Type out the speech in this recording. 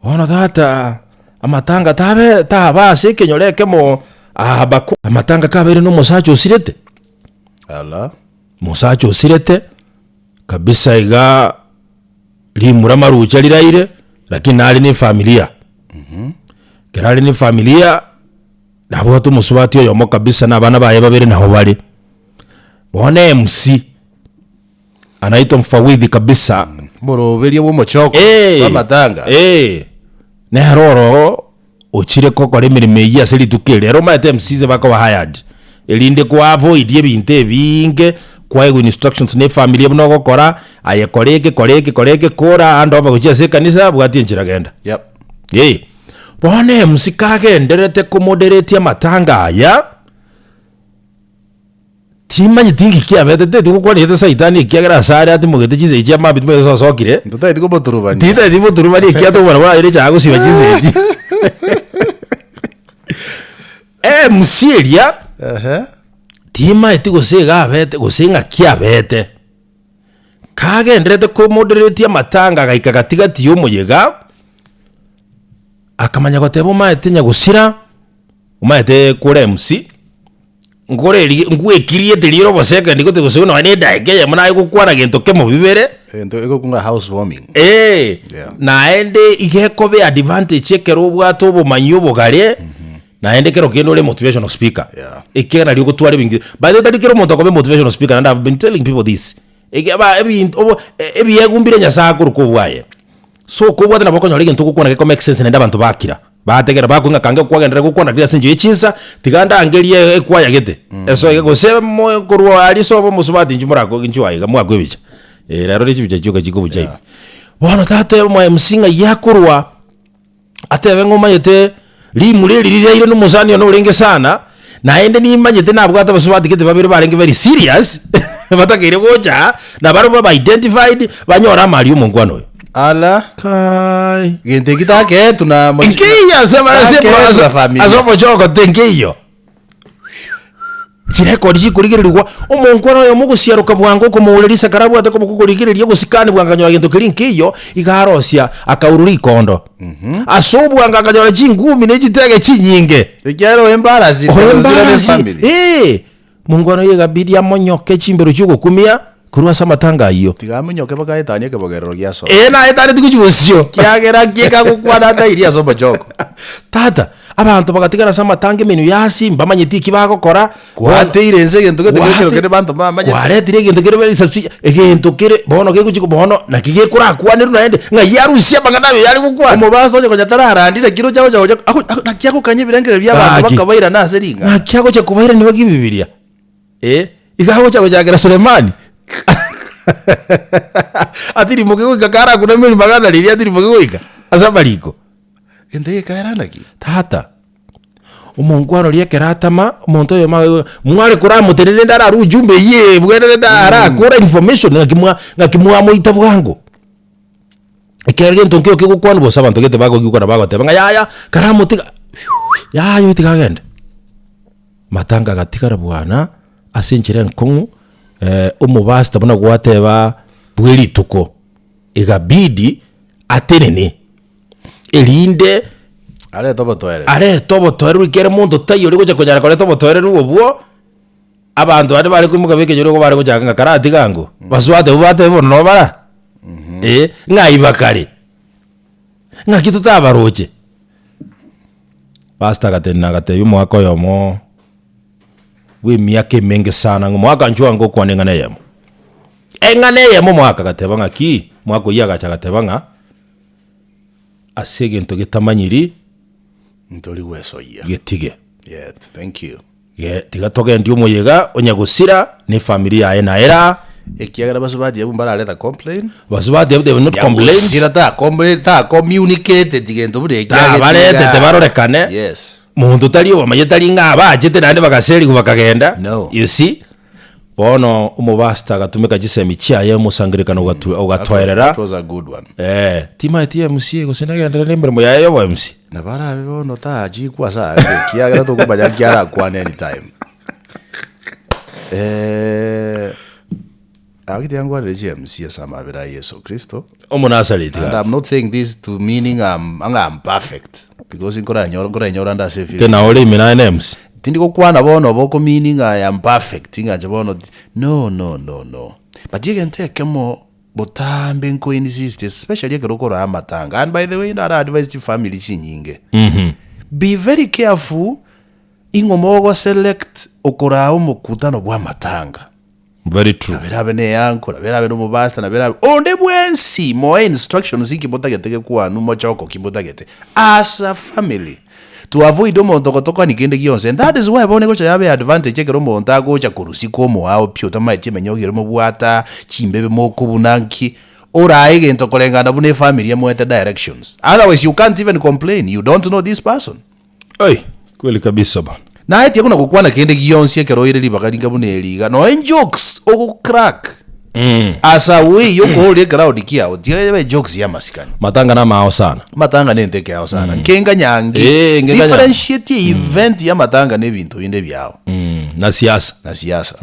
Ona tata amatanga tabe tabase kenyoreke mo abaku amatanga kabere no musacho usirete. Ala Musacho usirete kabisa iga limura marucha liraire lakini ali ni familia. Kerali ni familia nabo watu musubati yo mo kabisa na bana baye babere naho bali. Bone Mcee anaitwa mfawidhi kabisa. Moroberia bo mochoko amatanga. Neroro ochire koko remirime ya seli tukele roma ate Mcee bako wa hired. Elinde kwa avoid ebinte binge kwa instructions ne family bno gukora aye koreke kora ando baguchese kanisa bwati njiragenda. Yep. Bone Mcee kagenderete ku moderate amatanga aya. Timanyi tingi kia bete te tukukwa ni saitani kiagera sare ati mugete chize ichi ama bitu meso sokire. Ndota ndiko boturubani. Tita ndiko boturubani kia to bwana ile chago siba chize ichi. Mcee ria. Tima eti gusega bete gusinga kia bete. Kagendrete ko moderate amatanga gaika gatigati yo muyega. Akamanya gotebo maete nyagusira. Umaete kure Mcee. Ngore ngwekirie tiriro boseka ndiko tegusuna wane daike muna gukwana gento kemo bibere ego kunga housewarming naende igeko be advantage ekero bwato bumanyo bugare naende kero kendo le motivational speaker ekera rio gutware bingi by the way kero muntu akobe motivational speaker and I've been telling people this egaba ebi yegumbire nyasa kuruko bwaye so kubwata naboko nyore gento gukwana geko make sense nenda bantu bakira bategera bakunga kange kwagendera gukwana kira sinje ichinsa tiganda angerie ekwaya gete eso egose mo kurwa ali so bo musubati njumurako njiwayiga mwagwe bicha rero richi bicha cyuka kiko bujayi bwana tate mo Mcee yakurwa atebe ngoma yete limurerire ire no muzani no urenge sana naende ni manyete nabwo atabasubati gete babiri barenge very serious batakire gocha na baro ba identified banyora mari umungwano. Ala kai gente kitake tuna ngiya sema familia azopo choko tengiyo chireko kurigirwa omunkoro yo mugusiaruka bwango ko muulirisa karabu atako mukurigiriria gusikani bwanganyora gento kirinkiyo igarosia akaururi kondo asobu anganyora chingumi nejitege chinyinge ikero embarasi zira family mungoro yegabidi amonyoke chimbero chugo kumia kurwa samatanga iyo tigamenyoke bakaetanye kebogerero giaso na etane tikuchusyo kiagera kieka gukwana ndairia so bachoko tata abantu bagatigara samatanga menu yasi mbamanyiti kibagokora kwateire nse gento getekero kere bantu bamanye kwaretire gento kere beri subscribe egento kere bono gekuchiko bono nakige kura kwaniru naende ngayarusia banganayo yari gukwa omubaso nyo konyatara arandire kiro chawo chawo nakiako kanye birengere bya bantu bakabaira na seringa nakiako cha kubaira niwe kibibilia igaho chawo chagera Sulemani atiri mugigo kakara kuna mimi magana liria atiri mugigo ika asabariko ende kairana ki tata umongwano ria keratama umuntu yo mware kura muterere ndara rujumbe ye bwerere ndara kura information ngakimwa moita bwango ikerege ntonkyo kigukwana bosa abantu gete bago gikora bago tebanga yaya karamutika ya yo itikagenda matanga gatikara bwana asinchire nkongu umubasta bona gwateba bweri tuko igabidi atenene elinde are tobo toere rikere muntu tayo uri gocha konyara kore tobo toere ruobwo abantu bari kumuga beke nyoro bari gocha karati gango baswate ubate bono bara ngai bakare ngakitu tabaroche basta gate yumwako yomo we miake menge sana mwaka njua ngo kwa nengane yemo engane yemo mwaka gatebanga ki mwako yaga chagatebanga asege ntogetamanyiri ntori weso ya getige thank you tigatoge ndio moyega onyagusira ni familia ena era ekiagara basubati yabumbara aleta complain basubati they will not complain sira ta communicate digento bure ekiagara barete te barorekane yes muntu tali omaye tali ngaba ajete nande bakaseri kubakagenda you see bono umubasta gatumeka gisemi cyaye musangirikana ugatwerera that was a good one tima eti Mcee gusinagenda nembere mo yayo wa Mcee nabara bibono ta jikwa sa kiagara to kubanya kyara kwa anytime Akiti yangu areje Mcee sama bera Yesu Kristo. Omonasareti. And I'm not saying this to meaning I'm perfect because inkora nyora nda se feel. Tena ole mina names. Tindiko kwana bono boko meaning I am perfect inga jabono. No. But you can take kemo botambe nko insist especially kerokora amatanga. And by the way that advice to family chinyinge. Be very careful ingomogo select okorao mokutano bwa matanga. Very true. Naberabe ne yanko, naberabe no mubasta, naberabe onde bwensi mo instructions ikibotagete kwa numo choko kibotagete as a family to avoid omonto kotoka nikende gionse. And that is why bone gocha yabe advantage kero monto agocha kurusi komo ao pyota maiti menyogere mo bwata chimbebe mo kubunanki ora igento kolengana bune family ya mwete directions. Otherwise you can't even complain. You don't know this person. Oi, kweli kabisa bana. Na eti yakuna kukwana kende gionse kero ile libakaringa bune eliga. No jokes o crack. As a way yoko hole crowd kia otiwe jokes ya masikani. Matanga na mao sana. Matanga nente kia sana. Kenga nyangi. Differentiate event ya matanga ne bintu binde byao. Na siasa.